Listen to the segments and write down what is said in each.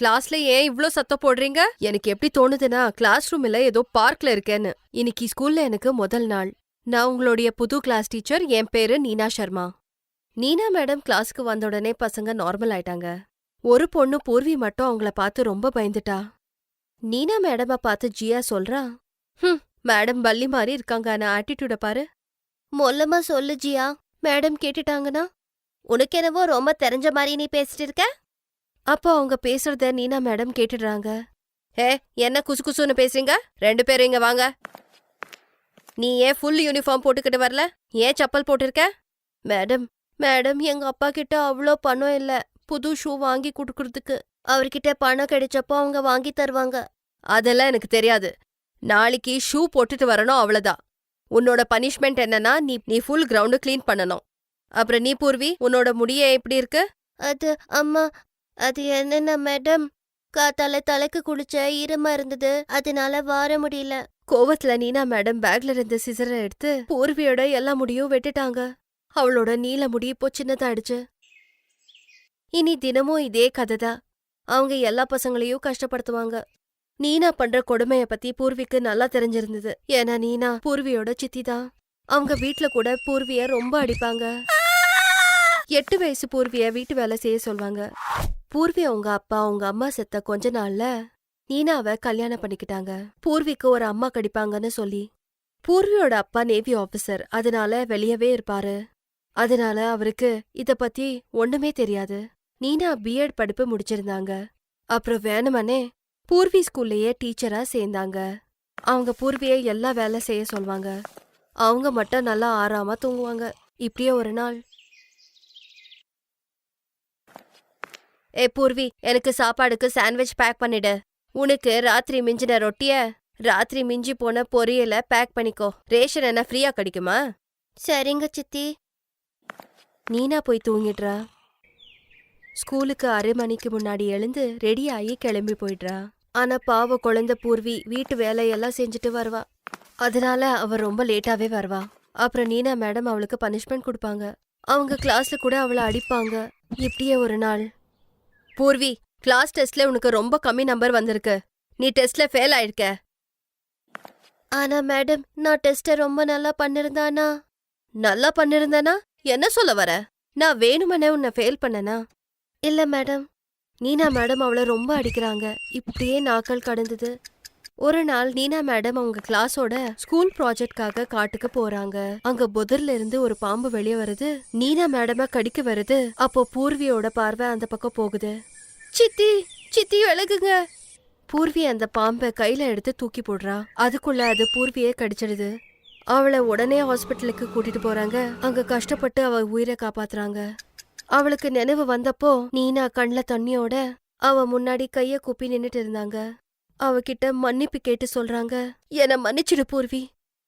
கிளாஸ்ல ஏன் இவ்ளோ சத்தம் போடுறீங்க? எனக்கு எப்படி தோணுதுன்னா கிளாஸ் ரூம்ல ஏதோ பார்க்ல இருக்கேன்னு. இன்னைக்கு ஸ்கூல்ல எனக்கு முதல் நாள். நான் உங்களுடைய புது கிளாஸ் டீச்சர். என் பேரு நீனா சர்மா. நீனா மேடம் கிளாஸ்க்கு வந்த உடனே பசங்க நார்மல் ஆயிட்டாங்க. ஒரு பொண்ணு பூர்வி மட்டும் அவங்கள பார்த்து ரொம்ப பயந்துட்டா. நீனா மேடம பார்த்து ஜியா சொல்றா, மேடம் பல்லி மாதிரி இருக்காங்க, ஆனா ஆட்டிடியூட பாரு. மொல்லமா சொல்லு ஜியா, மேடம் கேட்டுட்டாங்கன்னா. உனக்கு என்னவோ ரொம்ப தெரிஞ்ச மாதிரி நீ பேசிட்டு இருக்க. அப்போ அவங்க பேசுறத நீனா மேடம் கேட்டுடுறாங்க. என்ன குசு குசுன்னு பேசுறீங்க? 2 பேரும் இங்க வாங்க. நீ ஏன் ஃபுல் யூனிஃபார்ம் போட்டுக்கிட்டு வரல? ஏன் செப்பல் போட்டிருக்க? மேடம் எங்க அப்பா கிட்ட அவ்வளோ பணம் இல்ல புது ஷூ வாங்கி கொடுக்கறதுக்கு. அவர்கிட்ட பணம் கிடைச்சப்போ அவங்க வாங்கி தருவாங்க. அதெல்லாம் எனக்கு தெரியாது. நாளைக்கு ஷூ போட்டுட்டு வரணும், அவ்வளவுதான். உன்னோட பனிஷ்மெண்ட் என்னன்னா நீ ஃபுல் கிரவுண்டு கிளீன் பண்ணணும். அப்புறம் நீ பூர்வி, உன்னோட முடிய எப்படி இருக்கு? அது அம்மா, அது என்னன்னா மேடம், காத்தால தலைக்கு குளிச்ச ஈரமா இருந்தது, அதனால வார முடியல. கோவத்துல நீனா மேடம் பேக்ல இருந்த சிசரை எடுத்து பூர்வியோட எல்லா முடியும் வெட்டிட்டாங்க. அவளோட நீல முடி இப்போ சின்னதாயிடுச்சு. இனி தினமும் இதே கதைதான். அவங்க எல்லா பசங்களையும் கஷ்டப்படுத்துவாங்க. நீனா பண்ற கொடுமைய பத்தி பூர்விக்கு நல்லா தெரிஞ்சிருந்தது. ஏன்னா நீனா பூர்வியோட சித்திதான். அவங்க வீட்ல கூட பூர்விய ரொம்ப அடிப்பாங்க. 8 வயசு பூர்விய வீட்டு வேலை செய்ய சொல்வாங்க. பூர்வி அவங்க அப்பா அவங்க அம்மா செத்த கொஞ்ச நாள்ல நீனாவை கல்யாணம் பண்ணிக்கிட்டாங்க. பூர்விக்கு ஒரு அம்மா கடிப்பாங்கன்னு சொல்லி. பூர்வியோட அப்பா நேவி ஆபீசர், அதனால வெளியவே இருப்பாரு. அதனால அவருக்கு இத பத்தி ஒண்ணுமே தெரியாது. நீனா பிஎட் படிப்பு முடிச்சிருந்தாங்க. அப்புறம் வேணுமனே பூர்வி ஸ்கூல்லயே டீச்சரா சேர்ந்தாங்க. அவங்க பூர்வியை எல்லா வேலை செய்ய சொல்வாங்க. அவங்க மட்டும் நல்லா ஆறாம தூங்குவாங்க. இப்படியே ஒரு நாள், பூர்வி, எனக்கு சாப்பாடுக்கு சாண்ட்விச் பேக் பண்ணிடு. உனக்கு ராத்திரி மிஞ்சின ரொட்டிய, ராத்திரி மிஞ்சி போன பொரியல பேக் பண்ணிக்கோ. ரேஷன் என்ன ஃப்ரீயா கிடைக்குமா? சரிங்க சித்தி. நீனா போய் தூங்கிடுறா. ஸ்கூலுக்கு 1/2 மணிக்கு முன்னாடி எழுந்து ரெடி ஆகி கிளம்பி போயிடுறா. ஆனா பாவ குழந்தை பூர்வி வீட்டு வேலையெல்லாம் செஞ்சுட்டு வருவா. அதனால அவ ரொம்ப லேட்டாவே வருவா. அப்புறம் நீனா மேடம் அவளுக்கு பனிஷ்மெண்ட் கொடுப்பாங்க. அவங்க கிளாஸ்ல கூட அவளை அடிப்பாங்க. இப்படியே ஒரு நாள், பூர்வி, கிளாஸ் டெஸ்ட்ல உனக்கு ரொம்ப கம்மி நம்பர் வந்திருக்கு. நீ டெஸ்ட்ல ஃபெயில் ஆயிருக்க. ஆனா மேடம், நான் டெஸ்ட ரொம்ப நல்லா பண்ணிருந்தானா? நல்லா பண்ணிருந்தானா? என்ன சொல்ல வர? நான் வேணுமனே உன்னை ஃபெயில் பண்ணனா? இல்ல மேடம். நீனா மேடம் அவளை ரொம்ப அடிக்கிறாங்க. இப்படியே நாட்கள் கடந்தது. ஒரு நாள் நீனா மேடம் அவங்க கிளாஸோட ஸ்கூல் ப்ராஜெக்ட்காக காட்டுக்கு போறாங்க. அங்க புதர்ல இருந்து ஒரு பாம்பு வெளியே வருது. நீனா மேடம கடிக்க வருது. அப்போ பூர்வியோட பார்வை அந்த பக்கம் போகுது. சித்தி, சித்தி விலகுங்க. பூர்வி அந்த பாம்பை கையில எடுத்து தூக்கி போடுறா. அதுக்குள்ள அது பூர்வியே கடிச்சிடுது. அவளை உடனே ஹாஸ்பிட்டலுக்கு கூட்டிட்டு போறாங்க. அங்க கஷ்டப்பட்டு அவ உயிரை காப்பாத்துறாங்க. அவளுக்கு நினைவு வந்தப்போ நீனா கண்ல தண்ணியோட அவ முன்னாடி கைய கூப்பி நின்னுட்டு இருந்தாங்க. அவகிட்ட மன்னிப்பு கேட்டு சொல்றாங்க, என்ன மன்னிச்சிடு பூர்வி.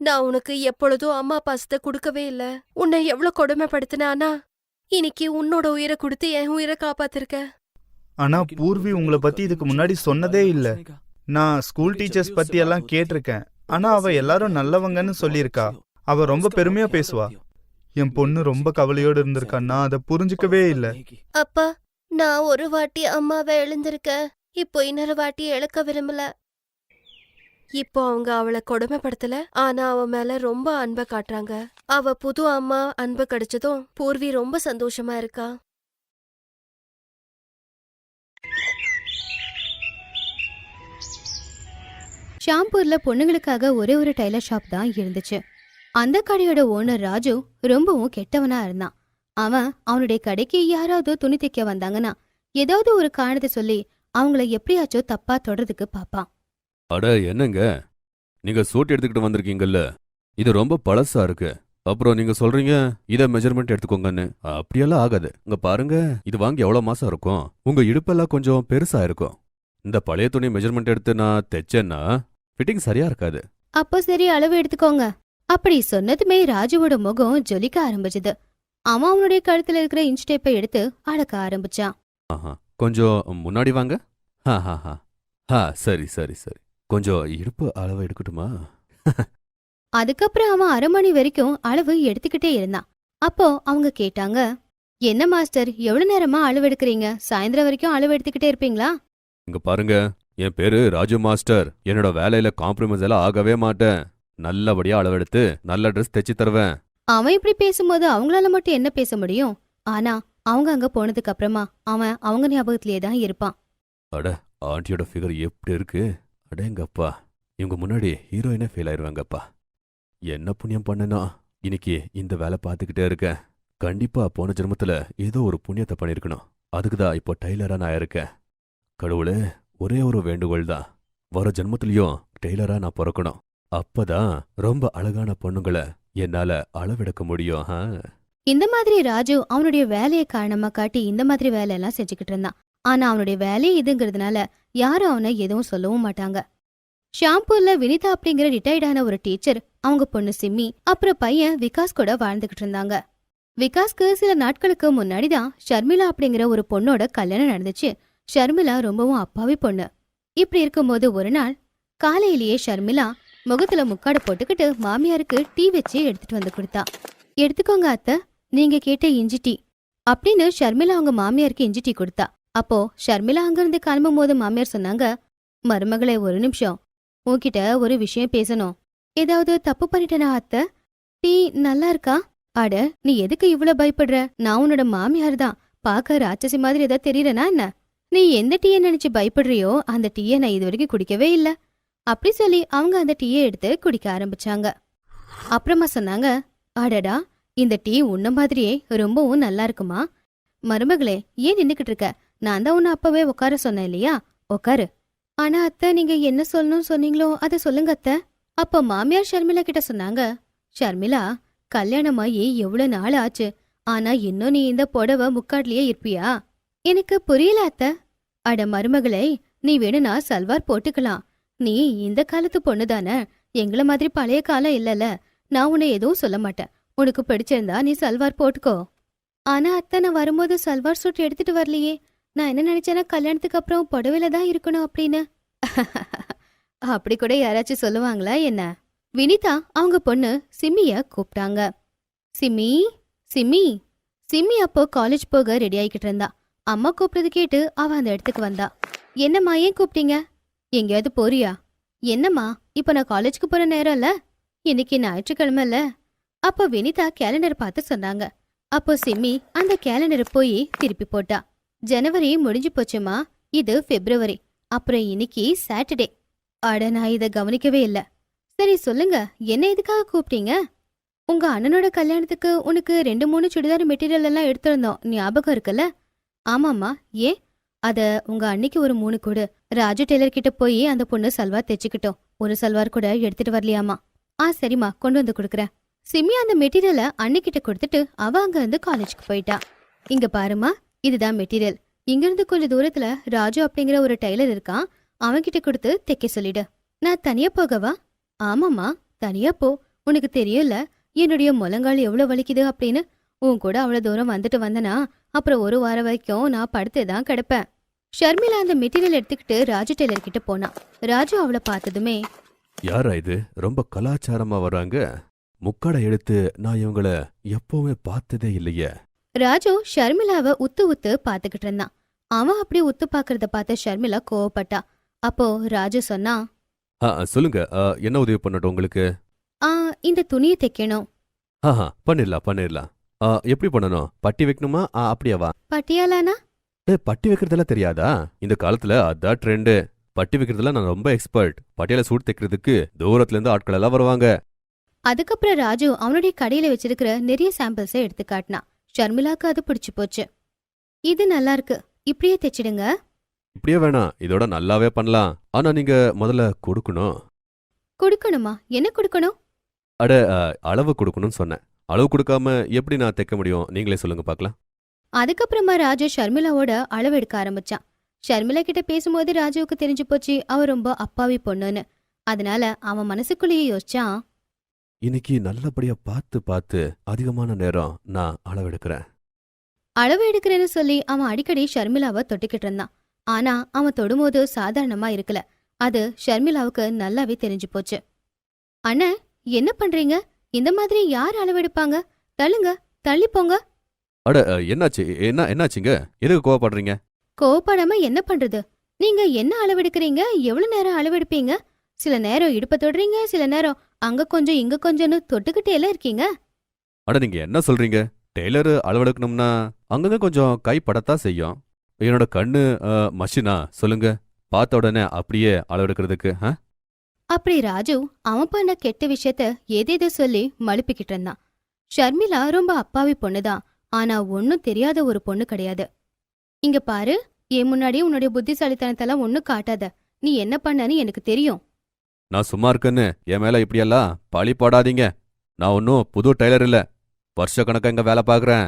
நான் உனக்கு எப்பொழுதும் அம்மா பாசத்தை கொடுக்கவே இல்ல. உன்னை எவ்வளவு கொடுமைப்படுத்தினானா இன்னைக்கு உன்னோட உயிரை கொடுத்து என் உயிரை காப்பாத்திருக்க. ஆனா பூர்வி உங்களை பத்தி இதுக்கு முன்னாடி சொன்னதே இல்ல. நான் ஸ்கூல் டீச்சர்ஸ் பத்தி எல்லாம் கேட்டிருக்கேன். ஆனா அவ எல்லாரும் நல்லவங்கன்னு சொல்லியிருக்கா. அவ ரொம்ப பெருமையா பேசுவா. என் பொண்ணு ரொம்ப கவலையோடு இருந்திருக்கா. நான் அதை புரிஞ்சுக்கவே இல்ல. அப்பா, நான் ஒரு வாட்டி அம்மாவை எழுந்திருக்கேன். இப்போ இன்னொரு வாட்டி இழக்க விரும்பல. இப்போ அவங்க அவளை கொடுமைப்படுத்தல, ஆனா அவ மேல ரொம்ப அன்பை காட்டுறாங்க. அவ புது அம்மா அன்பு கிடைச்சதும் பூர்வி ரொம்ப சந்தோஷமா இருக்கா. ஷாம்பூர்ல பொண்ணுங்களுக்காக ஒரே ஒரு டைலர் ஷாப் தான் இருந்துச்சு. அந்த கடையோட ஓனர் ராஜு ரொம்பவும் கெட்டவனா இருந்தான். அவன் அவனுடைய கடைக்கு யாராவது துணி தைக்க வந்தாங்கன்னா ஏதாவது ஒரு காரணத்தை சொல்லி அவங்கள எப்படியாச்சும் தப்பா தொடறதுக்கு பாப்பான். அட என்னங்க, நீங்க சூட் எடுத்துக்கிட்டு வந்திருக்கீங்கல்ல, இது ரொம்ப பழசா இருக்கு. அப்புறம் நீங்க சொல்றீங்க இத மெஜர்மெண்ட் எடுத்துக்கோங்கன்னு. அப்படியெல்லாம் ஆகாது. இங்க பாருங்க, இது வாங்கி எவ்வளவு மாசம் இருக்கும். உங்க இடுப்பெல்லாம் கொஞ்சம் பெருசா இருக்கும். இந்த பழைய துணி மெஜர்மெண்ட் எடுத்து நான் தைச்சேன்னா ஃபிட்டிங் சரியா இருக்காது. அப்போ சரி, அளவு எடுத்துக்கோங்க. அப்படி சொன்னதுமே ராஜுவோட முகம் ஜொலிக்க ஆரம்பிச்சது. அவன் அவனுடைய கழுத்துல இருக்கிற இன்ச் டேப்பை எடுத்து அளக்க ஆரம்பிச்சான். கொஞ்சம் முன்னாடி வாங்க. சரி சரி சரி, கொஞ்சம் இடுப்பு அளவு எடுக்கட்டுமா? அதுக்கப்புறம் அவன் 1/2 மணி வரைக்கும் அளவு எடுத்துக்கிட்டே இருந்தான். அப்போ அவங்க கேட்டாங்க, என்ன மாஸ்டர், எவ்வளவு நேரமா அளவு எடுக்கிறீங்க? சாயந்தரம் வரைக்கும் அளவு எடுத்துக்கிட்டே இருப்பீங்களா? இங்க பாருங்க, என் பேரு ராஜு மாஸ்டர். என்னோட வேலையில காம்ப்ரமைஸ் எல்லாம் ஆகவே மாட்டேன். நல்லபடியா அளவெடுத்து நல்ல ட்ரெஸ் தைச்சு தருவேன். அவன் இப்படி பேசும்போது அவங்களால மட்டும் என்ன பேச முடியும்? ஆனா அவங்க அங்க போனதுக்கு அப்புறமா அவன் அவங்க ஞாபகத்திலேயே தான் இருப்பான். ஆண்டியோட ஃபிகர் எப்படி இருக்கு? அடேங்கப்பா, இவங்க முன்னாடி ஹீரோயினே ஃபெயில் ஆயிருவாங்கப்பா. என்ன புண்ணியம் பண்ணனா இன்னைக்கு இந்த வேலை பார்த்துக்கிட்டே இருக்கேன். கண்டிப்பா போன ஜென்மத்துல ஏதோ ஒரு புண்ணியத்தை பண்ணிருக்கணும். அதுக்குதான் இப்போ டெய்லரா நான் இருக்கேன். கடவுளே, ஒரே ஒரு வேண்டுகோள் தான், வர ஜென்மத்திலயும் டெய்லரா நான் பிறக்கணும். அப்பதான் ரொம்ப அழகான பொண்ணுங்களை என்னால அளவெடுக்க முடியும். இந்த மாதிரி ராஜு அவனுடைய வேலையை காரணமா காட்டி இந்த மாதிரி வேலையெல்லாம் செஞ்சுக்கிட்டு இருந்தான். ஆனா அவனுடைய வேலையே இதுங்கிறதுனால யாரும் அவனை எதுவும் சொல்லவும் மாட்டாங்க. ஷாம்பூர்ல வினிதா அப்படிங்கிற ரிட்டையர்டான ஒரு டீச்சர், அவங்க பொண்ணு சிம்மி, அப்புறம் பையன் விகாஸ் கூட வாழ்ந்துகிட்டு இருந்தாங்க. விகாஸ்க்கு சில நாட்களுக்கு முன்னாடிதான் ஷர்மிளா அப்படிங்கிற ஒரு பொண்ணோட கல்யாணம் நடந்துச்சு. ஷர்மிளா ரொம்பவும் அப்பாவி பொண்ணு. இப்படி இருக்கும்போது ஒரு நாள் காலையிலேயே ஷர்மிளா முகத்துல முக்காடு போட்டுக்கிட்டு மாமியாருக்கு டீ வச்சு எடுத்துட்டு வந்து கொடுத்தா. எடுத்துக்கோங்க அத்தை, நீங்க கேட்ட இஞ்சி டீ அப்படின்னு ஷர்மிளா அவங்க மாமியாருக்கு இஞ்சி டீ கொடுத்தா. அப்போ ஷர்மிளா அங்கிருந்து கிளம்பும் போது மாமியார் சொன்னாங்க, மருமகளே ஒரு நிமிஷம், உன்கிட்ட ஒரு விஷயம் பேசணும். ஏதாவது தப்பு பண்ணிட்டேனா அத்தை? டீ நல்லா இருக்கா? அட, நீ எதுக்கு இவ்வளவு பயப்படுற? நான் உன்னோட மாமியார் தான். பாக்க ராட்சசி மாதிரி ஏதாவது தெரியறனா என்ன? நீ எந்த டீயை நினைச்சு பயப்படுறியோ அந்த டீயை நான் இது வரைக்கும் குடிக்கவே இல்ல. அப்படி சொல்லி அவங்க அந்த டீயை எடுத்து குடிக்க ஆரம்பிச்சாங்க. அப்புறமா சொன்னாங்க, அடடா, இந்த டீ உன்ன மாதிரியே ரொம்பவும் நல்லா இருக்குமா? மருமகளே, ஏன் நின்னுக்கிட்டு இருக்க? நான் தான் உன்னை அப்பவே உட்கார சொன்னேன் இல்லையா? உட்காரு. ஆனா அத்தை, நீங்க என்ன சொல்லணும்னு சொன்னீங்களோ அதை சொல்லுங்க அத்தை. அப்ப மாமியார் ஷர்மிளா கிட்ட சொன்னாங்க, ஷர்மிளா, கல்யாணமாயி எவ்வளவு நாள் ஆச்சு, ஆனா இன்னும் நீ இந்த புடவை முக்காட்லயே இருப்பியா? எனக்கு புரியல அத்தை. அட மருமகளே, நீ வேணும்னா சல்வார் போட்டுக்கலாம். நீ இந்த காலத்து பொண்ணுதானே, எங்கள மாதிரி பழைய காலம் இல்லல. நான் உன்னை எதுவும் சொல்ல மாட்டேன். உனக்கு பிடிச்சிருந்தா நீ சல்வார் போட்டுக்கோ. ஆனா அத்தை, நான் வரும்போது சல்வார் சூட் எடுத்துட்டு வரலையே. நான் என்ன நினைச்சேன்னா கல்யாணத்துக்கு அப்புறம் புடவையில தான் இருக்கணும் அப்படின்னு. அப்படி கூட யாராச்சும் சொல்லுவாங்களா என்ன? வினிதா அவங்க பொண்ணு சிம்மிய கூப்பிட்டாங்க. சிம்மி, சிம்மி. சிம்மி அப்போ காலேஜ் போக ரெடி ஆகிக்கிட்டு இருந்தா. அம்மா கூப்பிட்டது கேட்டு அவ அந்த இடத்துக்கு வந்தா. என்னம்மா, ஏன் கூப்பிட்டீங்க? எங்கேயாவது போறியா? என்னம்மா, இப்ப நான் காலேஜ்க்கு போற நேரம் இல்ல, இன்னைக்கு ஞாயிற்றுக்கிழமை இல்ல. அப்போ வினிதா கேலண்டர் பார்த்து சொன்னாங்க. அப்போ சிம்மி அந்த கேலண்டரை போய் திருப்பி போட்டா. ஜனவரி முடிஞ்சு போச்சுமா, இது பிப்ரவரி, அப்புறம் இன்னைக்கு சாட்டர்டே. அட, நான் இதை கவனிக்கவே இல்ல. சரி சொல்லுங்க, என்ன எதுக்காக கூப்பிட்டீங்க? உங்க அண்ணனோட கல்யாணத்துக்கு உனக்கு 2-3 சுடிதார் மெட்டீரியல் எல்லாம் எடுத்திருந்தோம், ஞாபகம் இருக்குல்ல? ஆமாம்மா, ஏன்? அத உங்க அன்னைக்கு ஒரு 3 கொடு. ராஜு டெய்லர் கிட்ட போய் அந்த பொண்ணு சல்வார் தைச்சுக்கிட்டோம். ஒரு சல்வார் கூட எடுத்துட்டு வரலையாமா? சரிம்மா, கொண்டு வந்து கொடுக்குறேன். சிம்மி அந்த மெட்டீரியலை அன்னிக்கிட்ட கொடுத்துட்டு அவ அங்க இருந்து காலேஜுக்கு போயிட்டா. இங்க பாருமா, இதுதான் மெட்டீரியல். இங்கிருந்து கொஞ்சம் தூரத்துல ராஜு அப்படிங்கிற ஒரு டெய்லர் இருக்கான், அவன்கிட்ட கொடுத்து தைக்க சொல்லிடு. நான் தனியா போகவா? ஆமாம்மா, தனியா போ. உனக்கு தெரியும்ல என்னுடைய முழங்கால் எவ்வளவு வலிக்குது அப்படின்னு. உன் கூட அவ்வளவு தூரம் வந்துட்டு வந்தனா அப்புறம் ஒரு வாரம் வரைக்கும் நான் படுத்துதான் கிடப்பேன். ஷர்மிளா அந்த மெட்டீரியல் எடுத்துக்கிட்டு ராஜு டெய்லர் கிட்ட போனா. ராஜு அவளை பார்த்ததுமே, யாரா இது? ரொம்ப கலாச்சாரமா வராங்க. முக்காடை எடுத்து நான் இவங்கள எப்பவுமே பார்த்ததே இல்லையே. ராஜு ஷர்மிளாவை உத்து உத்து பாத்துக்கிட்டு இருந்தான். அவன் அப்படி உத்து பாக்குறத பார்த்த ஷர்மிளா கோவப்பட்டா. அப்போ ராஜு சொன்னா, சொல்லுங்க, என்ன உதவி பண்ணட்டும் உங்களுக்கு? இந்த துணியை தைக்கணும். பண்ணிடலாம். எப்படி பண்ணணும்? பட்டி வைக்கணுமா? அப்படியாவா? பட்டியாலானா? பட்டி வைக்கிறதெல்லாம் தெரியாதா? இந்த காலத்துல அதான் ட்ரெண்டு. பட்டி வைக்கிறதுல நான் ரொம்ப எக்ஸ்பர்ட். பட்டியால சூட் தைக்கிறதுக்கு தூரத்துல இருந்து ஆட்கள் எல்லாம் வருவாங்க. அதுக்கப்புறம் ராஜு அவனுடைய கடையில வச்சிருக்கிற நிறைய சாம்பிள்ஸை எடுத்து காட்டினான். ஷர்மிளாக்கு அது பிடிச்சு போச்சு. இது நல்லா இருக்கு, இப்படியே தைச்சிடுங்க. இப்படியே வேணாம், இதோட நல்லாவே பண்ணலாம். ஆனா நீங்க முதல்ல கொடுக்கணும். கொடுக்கணுமா? என்ன கொடுக்கணும்? அளவு கொடுக்கணும்னு சொன்னேன். அளவு கொடுக்காம எப்படி நான் தைக்க முடியும்? நீங்களே சொல்லுங்க பார்க்கலாம். அதுக்கப்புறமா ராஜு ஷர்மிளாவோட அளவு எடுக்க ஆரம்பிச்சான். ஷர்மிளா கிட்ட பேசும்போது ராஜுவுக்கு தெரிஞ்சு போச்சு அவ ரொம்ப அப்பாவி பொண்ணுன்னு. அதனால அவன் மனசுக்குள்ளேயே யோசிச்சான், இன்னைக்கு நல்லபடியா பார்த்து அதிகமான நேரம் நான் அளவெடுக்கிறேன். அளவு எடுக்கிறேன்னு சொல்லி அவன் அடிக்கடி ஷர்மிளாவை தொட்டுக்கிட்டு இருந்தான். ஆனா அவன் தொடும்போது சாதாரணமா இருக்கல. அது ஷர்மிளாவுக்கு நல்லாவே தெரிஞ்சு போச்சு. அண்ணா, என்ன பண்றீங்க? இந்த மாதிரி யார் அளவெடுப்பாங்க? தள்ளுங்க, தள்ளி போங்க. என்னாச்சுங்க? எதுக்கு கோவப்படுறீங்க? கோவப்படாம என்ன பண்றது? நீங்க என்ன அளவெடுக்கிறீங்க? எவ்வளவு நேரம் அளவெடுப்பீங்க? சில நேரம் இடுப்ப தொடுறீங்க, சில நேரம் அங்க கொஞ்சம் இங்க கொஞ்சம்னு தொட்டுக்கிட்டே எல்லாம் இருக்கீங்க. அட நீங்க என்ன சொல்றீங்க? டெய்லர் அளவெடுக்கணும்னா அங்கங்க கொஞ்சம் கை படத்தான் செய்யும். என்னோட கண்ணு மஷினா சொல்லுங்க, பார்த்த உடனே அப்படியே அளவெடுக்கிறதுக்கு. அப்படி ராஜு அவன் பண்ண கெட்ட விஷயத்த ஏதேதோ சொல்லி மழுப்பிக்கிட்டு இருந்தான். ஷர்மிளா ரொம்ப அப்பாவி பொண்ணுதான், ஆனா ஒன்னும் தெரியாத ஒரு பொண்ணு கிடையாது. இங்க பாரு, என் முன்னாடி உன்னுடைய புத்திசாலித்தனத்தெல்லாம் ஒன்னும் காட்டாத. நீ என்ன பண்ணன்னு எனக்கு தெரியும். நான் சும்மா இருக்கேன்னு என் மேல இப்படியெல்லாம் பழி போடாதீங்க. நான் ஒன்னும் புது டெய்லர் இல்ல, வருஷ கணக்கா இங்க வேலை பார்க்கறேன்.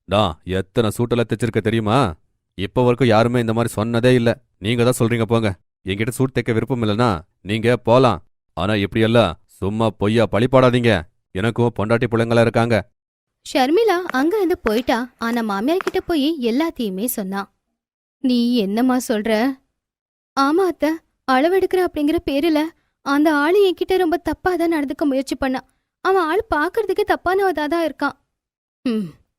நான் எத்தனை சூட்டெல்லாம் தைச்சிருக்க தெரியுமா? இப்ப வரைக்கும் யாருமே இந்த மாதிரி சொன்னதே இல்ல. நீங்க தான் சொல்றீங்க போங்க. என்கிட்ட சூட் தைக்க விருப்பம் இல்லைன்னா நீங்க போலாம். ஆனா இப்படியெல்லாம் சும்மா பொய்யா பழி போடாதீங்க. எனக்கும் பொண்டாட்டி பிள்ளைங்களா இருக்காங்க. ஷர்மிளா அங்க இருந்து போயிட்டா. ஆனா மாமியார் கிட்ட போய் எல்லாத்தையுமே சொன்னான். நீ என்னம்மா சொல்ற? ஆமா அத்த, அளவெடுக்கிற அப்படிங்கிற பேருல அந்த ஆளு என்கிட்ட ரொம்ப தப்பாதான் நடந்துக்க முயற்சி பண்ணான். அவன் ஆள் பாக்குறதுக்கு தப்பானவதாதான் இருக்கான்.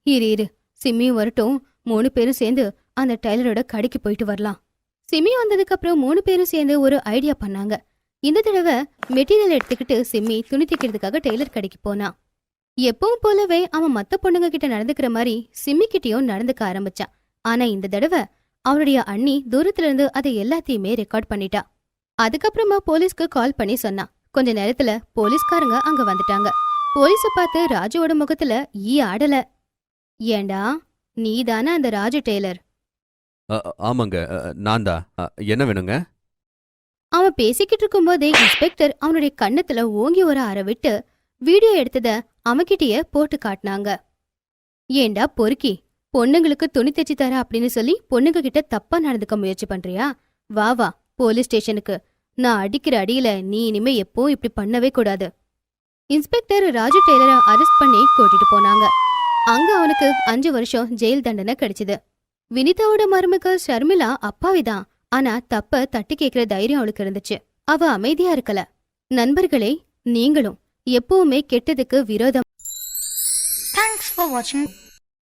இரு சிம்மியும் வரட்டும், 3 பேரும் சேர்ந்து அந்த டெய்லரோட கடைக்கு போயிட்டு வரலாம். சிம்மி வந்ததுக்கு அப்புறம் 3 பேரும் சேர்ந்து ஒரு ஐடியா பண்ணாங்க. இந்த தடவை மெட்டீரியல் எடுத்துக்கிட்டு சிம்மி துணி தைக்கிறதுக்காக டெய்லர் கடைக்கு போனான். எப்பவும் போலவே அவன் மத்த பொண்ணுங்க கிட்ட நடந்துக்கிற மாதிரி சிம்மி கிட்டயும் நடந்துக்க ஆரம்பிச்சான். ஆனா இந்த தடவை அவனுடைய அண்ணி தூரத்துல இருந்து அதை எல்லாத்தையுமே ரெக்கார்ட் பண்ணிட்டா. அதுக்கப்புறமா போலீஸ்க்கு கால் பண்ணி சொன்னான். கொஞ்ச நேரத்துல போலீஸ்காரங்க அங்க வந்துட்டாங்க. போலீஸ பார்த்து ராஜுவோட முகத்துல ஈ ஆடல. ஏண்டா, நீதானே அந்த ராஜு டெய்லர்? ஆமாங்க, நான் தான். என்ன வேணுங்க? அவன் பேசிக்கிட்டு இருக்கும் போதே இன்ஸ்பெக்டர் அவனுடைய கண்ணத்துல ஓங்கி ஒரு அறை விட்டு வீடியோ எடுத்தத அவன்கிட்டயே போட்டு காட்டினாங்க. ஏண்டா பொறுக்கி, பொண்ணுங்களுக்கு துணி தைச்சு தர அப்படின்னு சொல்லி பொண்ணுங்க கிட்ட தப்பா நடந்துக்க முயற்சி பண்றியா? வா வா போலீஸ் ஸ்டேஷனுக்கு. நான் அடிக்கிற அடியில நீ இனிமே எப்பவும் இப்படி பண்ணவே கூடாது. இன்ஸ்பெக்டர் ராஜு டெய்லரை அரெஸ்ட் பண்ணி கூட்டிட்டு போனாங்க. அங்க அவனுக்கு 5 வருஷம் ஜெயில் தண்டனை கிடைச்சது. வினிதாவோட மருமக ஷர்மிளா அப்பாவிதான், ஆனா தப்ப தட்டி கேட்கிற தைரியம் அவளுக்கு இருந்துச்சு. அவ அமைதியா இருக்கல. நண்பர்களே, நீங்களும் எப்பவுமே கெட்டதுக்கு விரோதம். Thanks for watching.